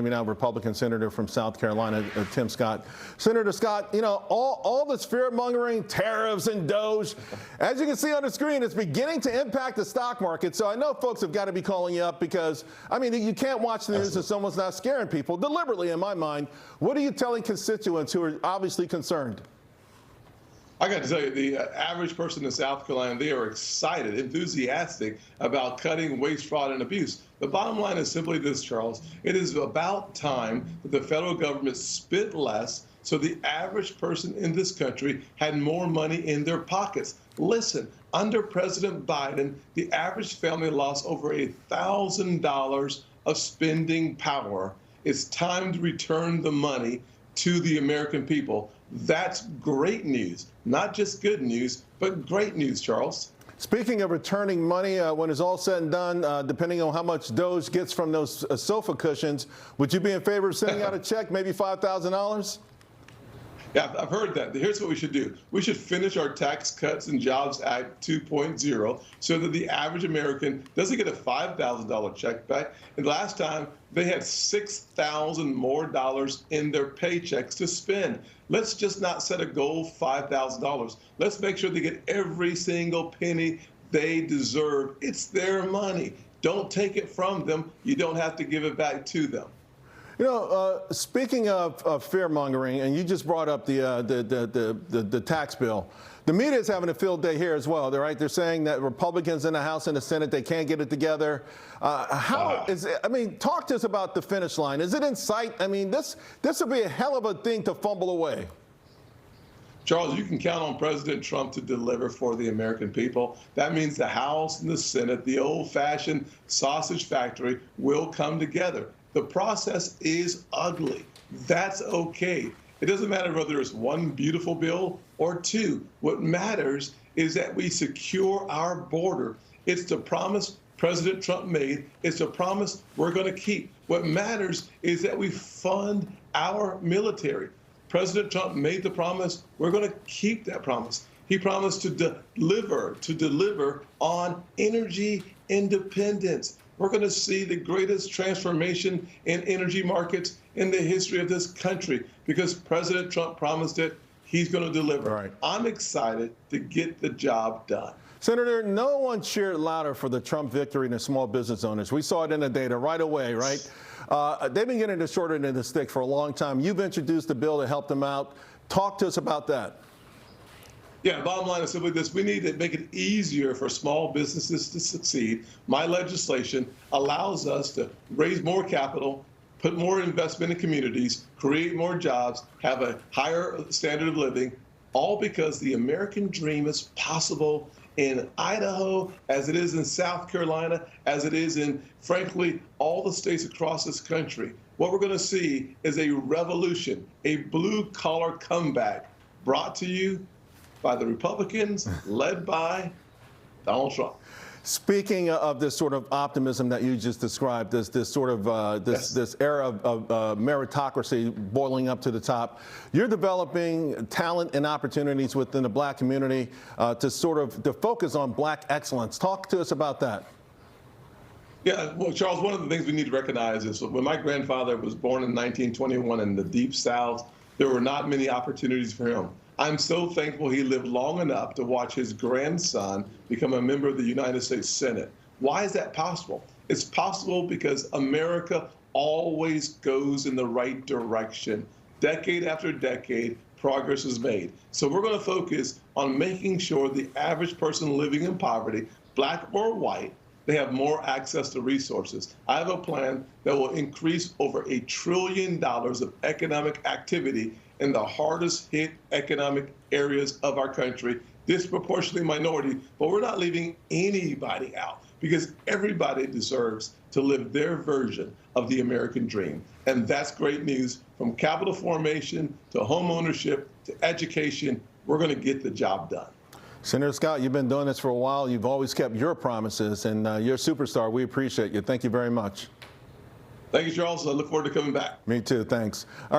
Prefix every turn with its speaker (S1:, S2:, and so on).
S1: me now, Republican Senator from South Carolina, Tim Scott. Senator Scott, you know, all this fear-mongering, tariffs and DOGE, as you can see on the screen, it's beginning to impact the stock market. So I know folks have got to be calling you up because, I mean, you can't watch the news if someone's not scaring people, deliberately in my mind. What are you telling constituents who are obviously concerned?
S2: I got to tell you, the average person in South Carolina, they are excited, enthusiastic about cutting waste, fraud, and abuse. The bottom line is simply this, Charles. It is about time that the federal government spent less so the average person in this country had more money in their pockets. Listen, under President Biden, the average family lost over $1,000 of spending power. It's time to return the money to the American people. That's great news. Not just good news, but great news, Charles.
S1: Speaking of returning money, when it's all said and done, depending on how much DOGE gets from those sofa cushions, would you be in favor of sending out a check, maybe $5,000?
S2: Yeah, I've heard that. Here's what we should do. We should finish our Tax Cuts and Jobs Act 2.0 so that the average American doesn't get a $5,000 check back. And last time, they had $6,000 more in their paychecks to spend. Let's just not set a goal of $5,000. Let's make sure they get every single penny they deserve. It's their money. Don't take it from them. You don't have to give it back to them.
S1: You know, speaking of fear-mongering, and you just brought up the tax bill, the media is having a field day here as well. They're saying that Republicans in the House and the Senate, they can't get it together. I mean, talk to us about the finish line. Is it in sight? I mean, this would be a hell of a thing to fumble away.
S2: Charles, you can count on President Trump to deliver for the American people. That means the House and the Senate, the old-fashioned sausage factory, will come together. The process is ugly. That's okay. It doesn't matter whether it's one beautiful bill or two. What matters is that we secure our border. It's the promise President Trump made. It's a promise we're going to keep. What matters is that we fund our military. President Trump made the promise. We're going to keep that promise. He promised to deliver on energy independence. We're going to see the greatest transformation in energy markets in the history of this country because President Trump promised it. He's going to deliver.
S1: Right.
S2: I'm excited to get the job done.
S1: Senator, no one cheered louder for the Trump victory than small business owners. We saw it in the data right away, right? They've been getting the short end of the stick for a long time. You've introduced a bill to help them out. Talk to us about that.
S2: Yeah, bottom line is simply this. We need to make it easier for small businesses to succeed. My legislation allows us to raise more capital, put more investment in communities, create more jobs, have a higher standard of living, all because the American dream is possible in Idaho, as it is in South Carolina, as it is in, frankly, all the states across this country. What we're going to see is a revolution, a blue-collar comeback brought to you by the Republicans, led by Donald Trump.
S1: Speaking of this sort of optimism that you just described, this sort of this era of meritocracy boiling up to the top, you're developing talent and opportunities within the black community to focus on black excellence. Talk to us about that.
S2: Yeah, well, Charles, one of the things we need to recognize is when my grandfather was born in 1921 in the Deep South, there were not many opportunities for him. I'm so thankful he lived long enough to watch his grandson become a member of the United States Senate. Why is that possible? It's possible because America always goes in the right direction. Decade after decade, progress is made. So we're going to focus on making sure the average person living in poverty, black or white, they have more access to resources. I have a plan that will increase over $1 trillion of economic activity in the hardest hit economic areas of our country, disproportionately minority, but we're not leaving anybody out because everybody deserves to live their version of the American dream. And that's great news. From capital formation to home ownership to education, we're going to get the job done.
S1: Senator Scott, you've been doing this for a while. You've always kept your promises, and you're a superstar. We appreciate you. Thank you very much.
S2: Thank you, Charles. I look forward to coming back.
S1: Me too. Thanks.